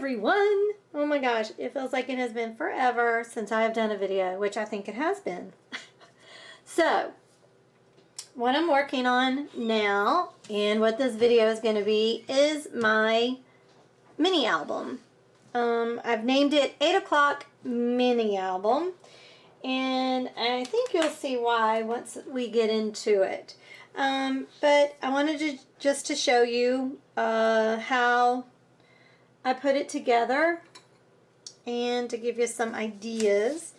everyone! Oh my gosh, it feels like it has been forever since I have done a video, which I think it has been. So, what I'm working on now, and what this video is going to be, is my mini album. I've named it 8 O'Clock Mini Album, and I think you'll see why once we get into it. But I wanted to just to show you how I put it together and to give you some ideas.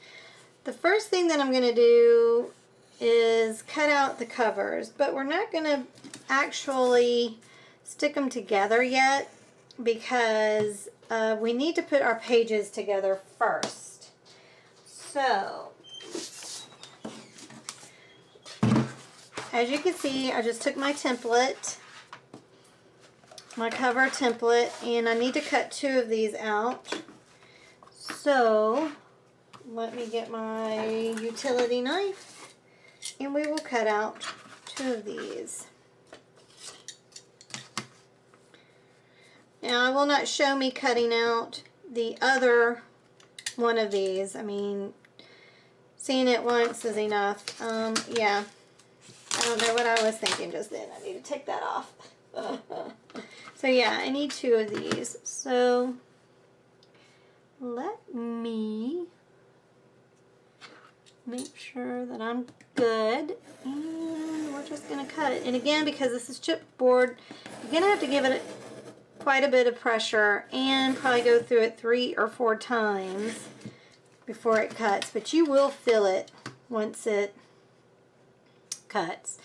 The first thing that I'm going to do is cut out the covers, but we're not going to actually stick them together yet because we need to put our pages together first. So, as you can see, I just took my template, my cover template, and I need to cut 2 of these out. So let me get my utility knife and we will cut out 2 of these. Now I will not show me cutting out the other one of these. I mean, seeing it once is enough. Yeah, I don't know what I was thinking just then. I need to take that off. So yeah, I need 2 of these. So let me make sure that I'm good, and we're just going to cut it. And again, because this is chipboard, you're going to have to give it quite a bit of pressure and probably go through it 3 or 4 times before it cuts, but you will feel it once it cuts.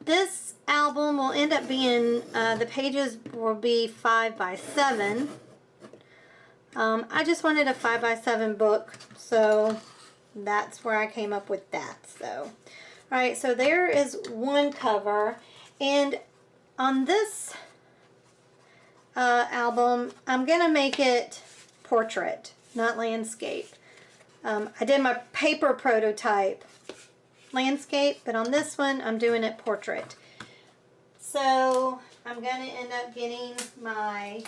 This album will end up being, the pages will be 5 by 7. I just wanted a 5 by 7 book, so that's where I came up with that. So, alright, so there is one cover, and on this album, I'm going to make it portrait, not landscape. I did my paper prototype landscape, but on this one I'm doing it portrait. So I'm going to end up getting my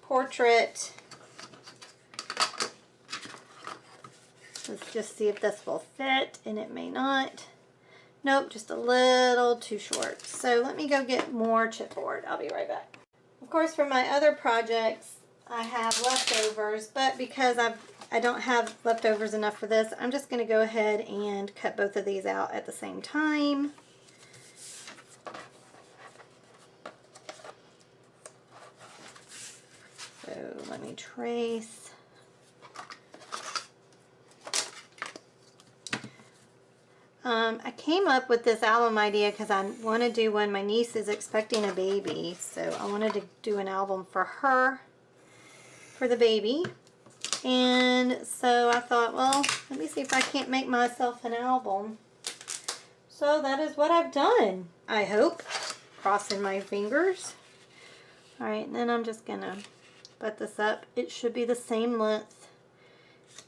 portrait. Let's just see if this will fit, and it may not. Nope, just a little too short. So let me go get more chipboard. I'll be right back. Of course, for my other projects, I have leftovers, but because I don't have leftovers enough for this, I'm just going to go ahead and cut both of these out at the same time. So let me trace. I came up with this album idea because I want to do when my niece is expecting a baby. So I wanted to do an album for her, for the baby. And so I thought, well, let me see if I can't make myself an album. So that is what I've done, I hope. Crossing my fingers. Alright, and then I'm just going to butt this up. It should be the same length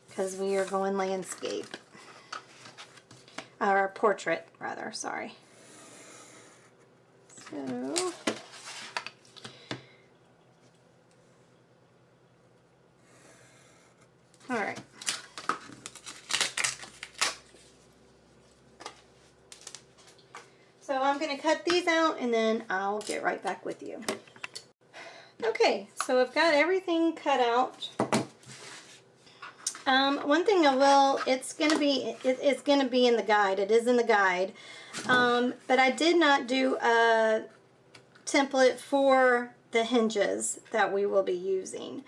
because we are going landscape. Or portrait, rather, sorry. So, alright. So I'm going to cut these out and then I'll get right back with you. Okay, so I've got everything cut out. One thing I will, it's going to be in the guide. It is in the guide. But I did not do a template for the hinges that we will be using,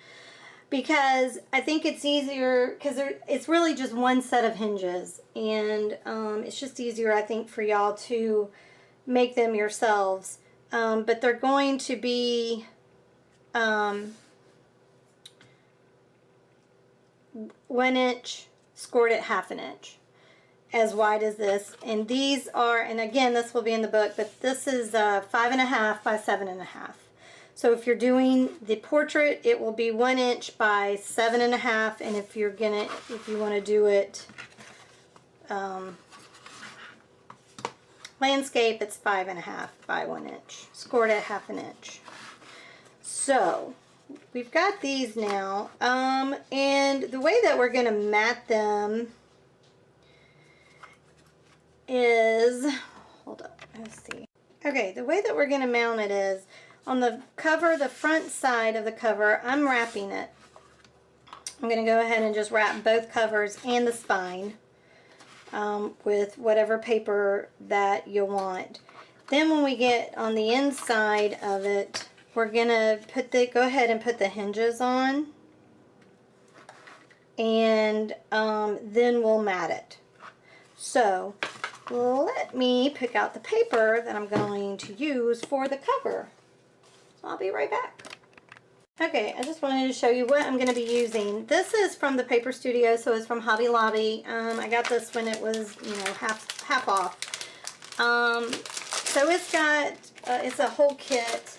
because I think it's easier, because it's really just one set of hinges, and it's just easier, I think, for y'all to make them yourselves. But they're going to be 1 inch scored at 1/2 inch, as wide as this. And these are, and again, this will be in the book, but this is 5.5 by 7.5. So if you're doing the portrait, it will be 1 inch by 7.5, and if you want to do it landscape, it's 5.5 by 1 inch, scored at 1/2 inch. So we've got these now. And the way that we're going to mat them is, hold up, let's see. Okay, the way that we're going to mount it is on the cover, the front side of the cover, I'm wrapping it. I'm going to go ahead and just wrap both covers and the spine with whatever paper that you want. Then when we get on the inside of it, we're going to go ahead and put the hinges on, and then we'll mat it. So let me pick out the paper that I'm going to use for the cover. So I'll be right back. Okay, I just wanted to show you what I'm going to be using. This is from the Paper Studio, so it's from Hobby Lobby. I got this when it was, you know, half off. So it's got, it's a whole kit.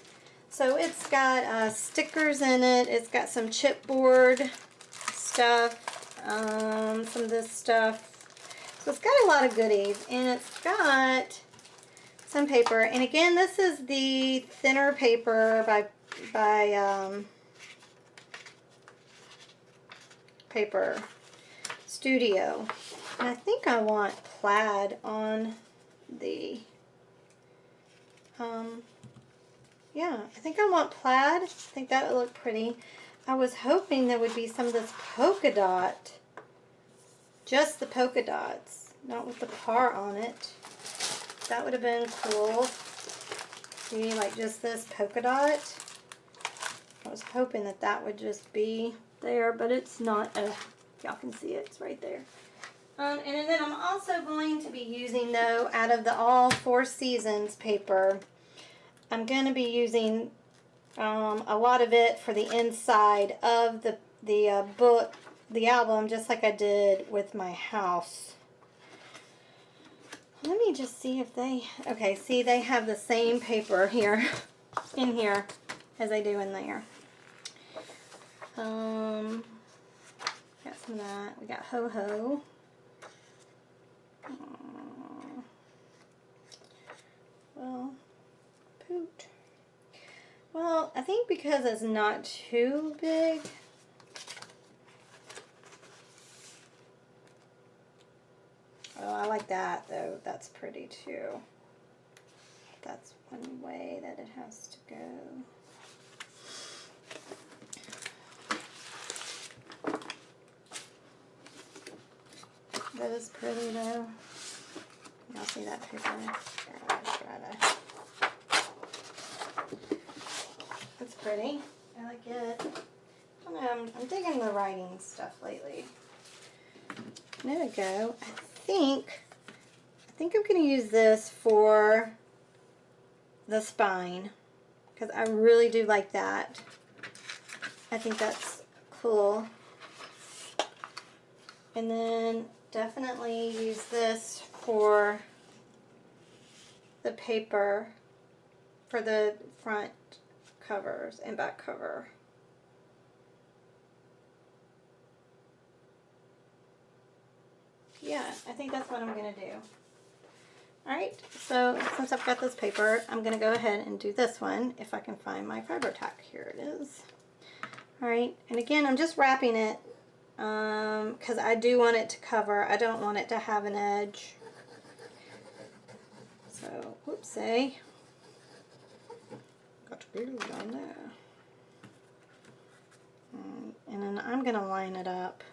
So it's got stickers in it. It's got some chipboard stuff, some of this stuff. So it's got a lot of goodies, and it's got some paper. And again, this is the thinner paper by Paper Studio. And I think I want plaid on the, yeah, I think I want plaid. I think that would look pretty. I was hoping there would be some of this polka dot, just the polka dots, not with the par on it. That would have been cool. See, like just this polka dot. I was hoping that that would just be there, but it's not. Y'all can see it. It's right there. And then I'm also going to be using, though, out of the All Four Seasons paper, I'm going to be using a lot of it for the inside of the book, the album, just like I did with my house. Let me just see if they, okay, see, they have the same paper here, in here, as they do in there. Got some of that. We got Ho Ho. Well, Poot. Well, I think because it's not too big, oh, I like that, though. That's pretty, too. That's one way that it has to go. That is pretty, though. Y'all see that paper? That's pretty. I like it. I don't know, I'm digging the writing stuff lately. There we go. I think I'm going to use this for the spine, because I really do like that. I think that's cool. And then definitely use this for the paper for the front covers and back cover. Yeah, I think that's what I'm going to do. Alright, so since I've got this paper, I'm going to go ahead and do this one, if I can find my fiber tack. Here it is. Alright, and again, I'm just wrapping it because I do want it to cover. I don't want it to have an edge. So, whoopsie. Got to glue down there. And then I'm going to line it up.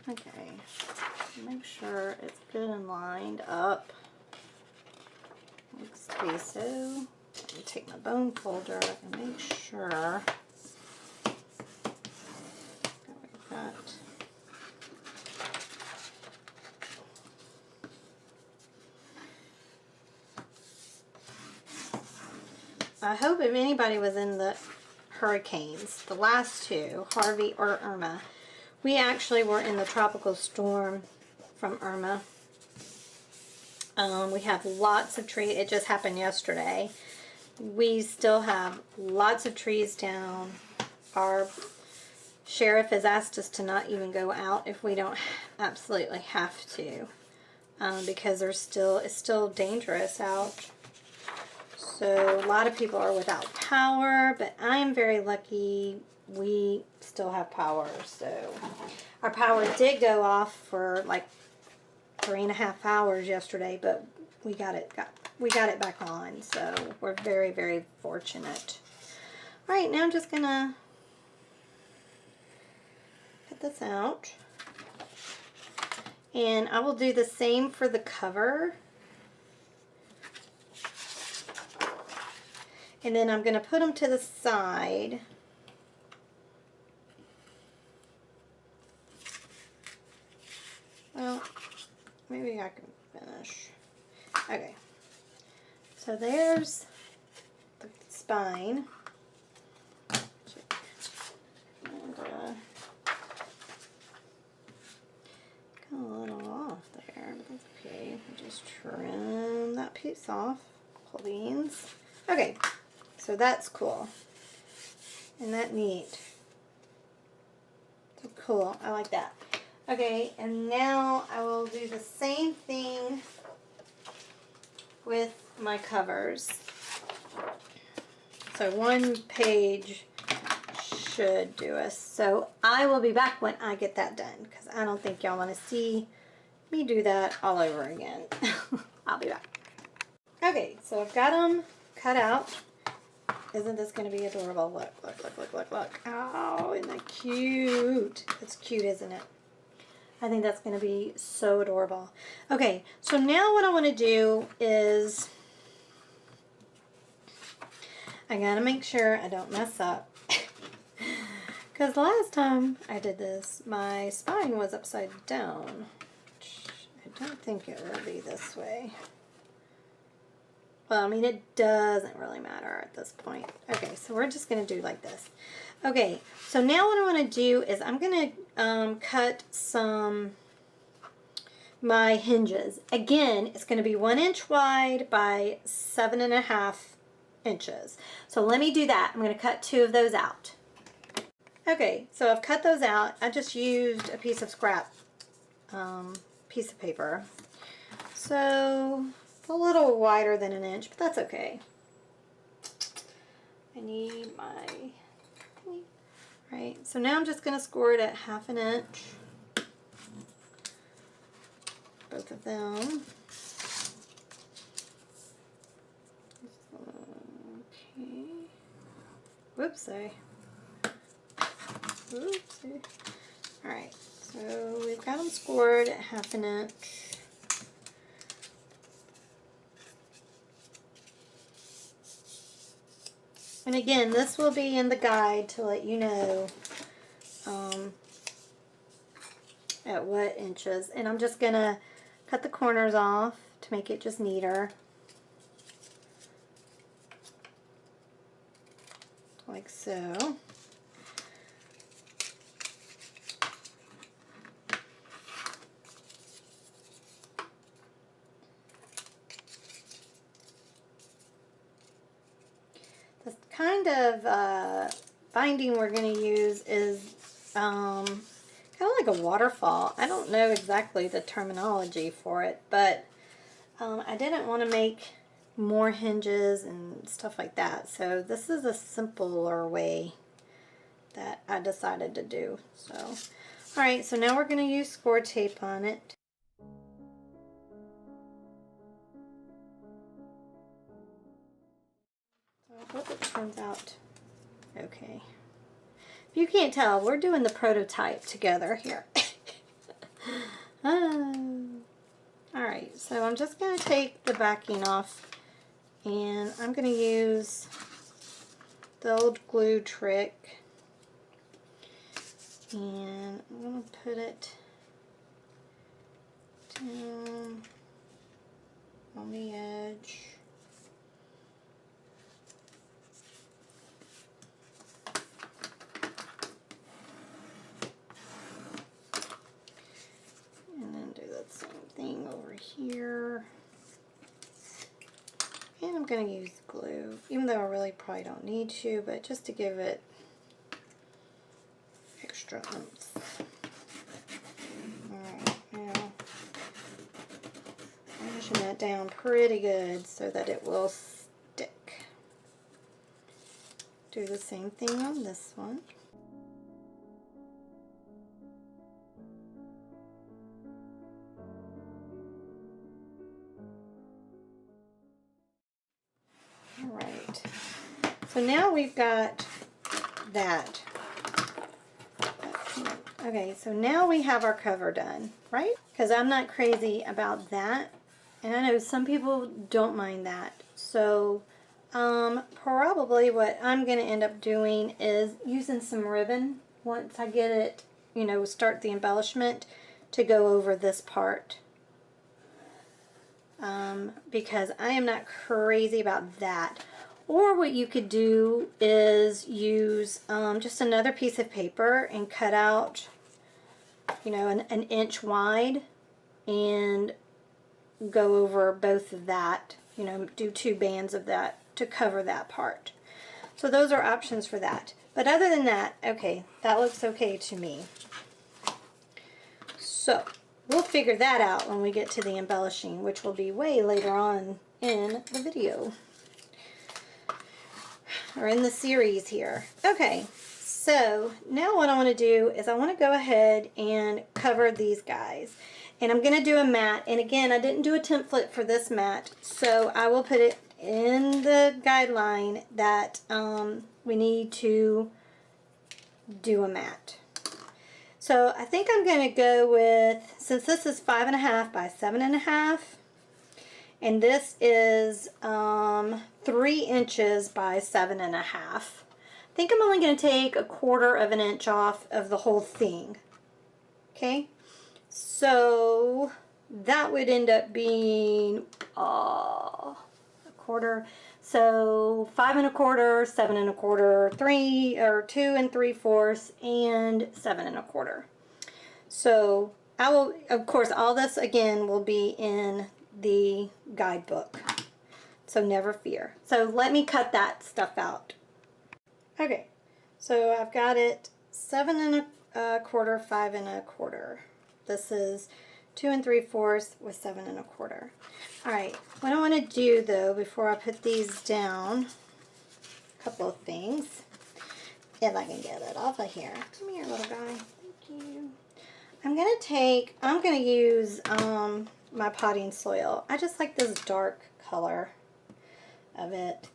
Okay, make sure it's good and lined up. Looks to be so. Let me take my bone folder and make sure that we've got. I hope if anybody was in the hurricanes, the last two, Harvey or Irma, we actually were in the tropical storm from Irma. We have lots of trees. It just happened yesterday. We still have lots of trees down. Our sheriff has asked us to not even go out if we don't absolutely have to, because it's still dangerous out. So a lot of people are without power, but I'm very lucky we still have power. So our power did go off for like 3.5 hours yesterday, but we got it back on. So we're very, very fortunate. All right, now I'm just gonna cut this out, and I will do the same for the cover. And then I'm going to put them to the side. Well, maybe I can finish. Okay. So there's the spine. And got a little off there, but that's okay. I'll just trim that piece off. Cool beans. Okay. So that's cool. Isn't that neat? So cool. I like that. Okay, and now I will do the same thing with my covers. So one page should do us. So I will be back when I get that done, because I don't think y'all want to see me do that all over again. I'll be back. Okay, so I've got them cut out. Isn't this going to be adorable? Look, look, look, look, look, look. Oh, isn't that cute? It's cute, isn't it? I think that's going to be so adorable. Okay, so now what I want to do is I got to make sure I don't mess up. Because the last time I did this, my spine was upside down. I don't think it will be this way. Well, I mean, it doesn't really matter at this point. Okay, so we're just going to do like this. Okay, so now what I want to do is I'm going to cut my hinges. Again, it's going to be 1 inch wide by 7.5 inches. So let me do that. I'm going to cut 2 of those out. Okay, so I've cut those out. I just used a piece of scrap piece of paper. So it's a little wider than 1 inch, but that's okay. I need my, right, so now I'm just going to score it at 1/2 inch. Both of them. Okay. Whoopsie. Whoopsie. Alright, so we've got them scored at 1/2 inch. And again, this will be in the guide to let you know at what inches. And I'm just going to cut the corners off to make it just neater. Like so. The kind of binding we're going to use is kind of like a waterfall. I don't know exactly the terminology for it, but I didn't want to make more hinges and stuff like that. So this is a simpler way that I decided to do. So, alright, so now we're going to use score tape on it. So I hope it turns out okay. If you can't tell, we're doing the prototype together here. Alright, so I'm just going to take the backing off, and I'm going to use the old glue trick, and I'm going to put it down on the edge. And then do that same thing over here. And I'm going to use glue, even though I really probably don't need to, but just to give it extra extra oomph. Alright, now pushing that down pretty good so that it will stick. Do the same thing on this one. Alright, so now we've got that. Okay, so now we have our cover done, right? Because I'm not crazy about that. And I know some people don't mind that. So probably what I'm going to end up doing is using some ribbon once I get it, you know, start the embellishment to go over this part. Because I am not crazy about that. Or what you could do is use just another piece of paper and cut out, you know, an inch wide and go over both of that, you know, do 2 bands of that to cover that part. So those are options for that. But other than that, okay, that looks okay to me. So we'll figure that out when we get to the embellishing, which will be way later on in the video. Or in the series here. Okay, so now what I want to do is I want to go ahead and cover these guys. And I'm going to do a matte. And again, I didn't do a template for this matte, so I will put it in the guideline that we need to do a matte. So I think I'm going to go with, since this is 5.5 by 7.5, and this is 3 inches by 7.5. I think I'm only going to take 1/4 of an inch off of the whole thing. Okay, so that would end up being 1/4. So 5 1/4, 7 1/4, 3 or 2 3/4, and 7 1/4. So I will, of course, all this again will be in the guidebook, so never fear. So let me cut that stuff out. Okay, so I've got it 7 1/4, 5 1/4. This is 2 3/4 with 7 1/4. All right, what I want to do though before I put these down, a couple of things, if I can get it off of here. Come here, little guy. Thank you. I'm gonna use my potting soil. I just like this dark color of it.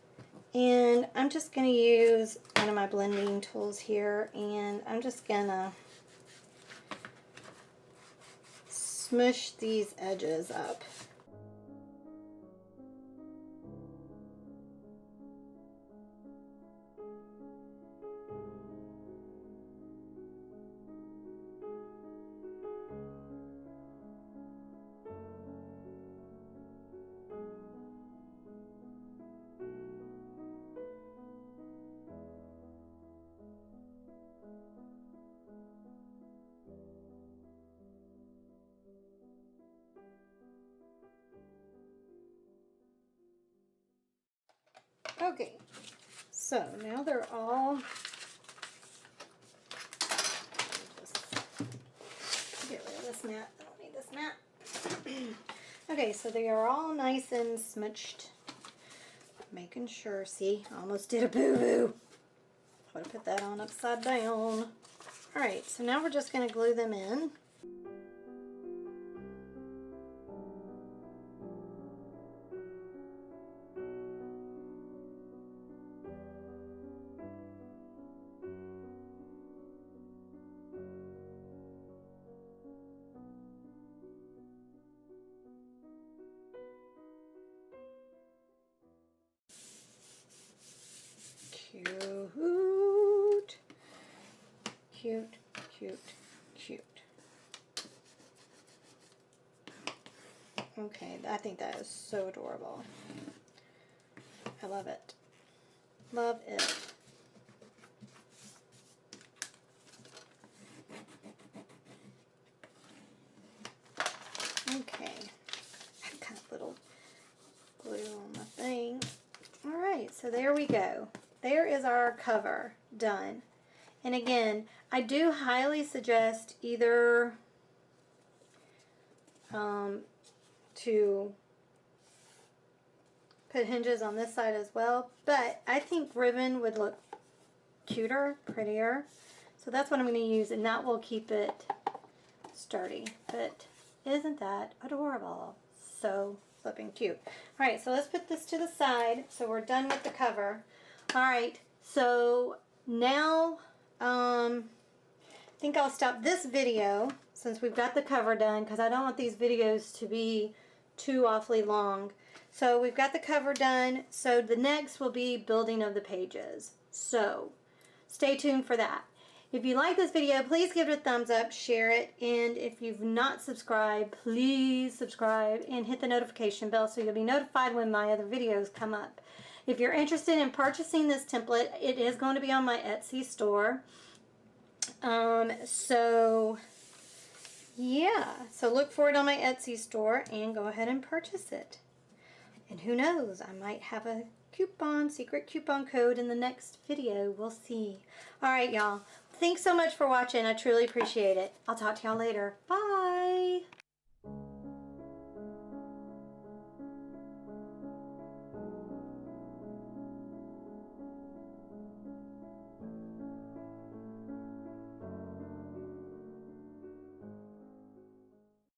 And I'm just going to use one of my blending tools here, and I'm just going to smush these edges up. Okay, so now they're all, just get rid of this mat. I don't need this mat. Okay, so they are all nice and smushed. Making sure, see, I almost did a boo-boo. I'm gonna put that on upside down. Alright, so now we're just going to glue them in. Cute, cute, cute. Okay, I think that is so adorable. I love it. Love it. Okay, I've got a little glue on my thing. Alright, so there we go. There is our cover done. And again, I do highly suggest either to put hinges on this side as well, but I think ribbon would look cuter, prettier. So that's what I'm going to use, and that will keep it sturdy. But isn't that adorable? So flipping cute. All right, so let's put this to the side. So we're done with the cover. All right, so now I think I'll stop this video since we've got the cover done, because I don't want these videos to be too awfully long. So we've got the cover done. So the next will be building of the pages. So stay tuned for that. If you like this video, please give it a thumbs up, share it, and if you've not subscribed, please subscribe and hit the notification bell so you'll be notified when my other videos come up. If you're interested in purchasing this template, it is going to be on my Etsy store. So yeah, so look for it on my Etsy store and go ahead and purchase it. And who knows, I might have a secret coupon code in the next video. We'll see. All right, y'all. Thanks so much for watching. I truly appreciate it. I'll talk to y'all later. Bye.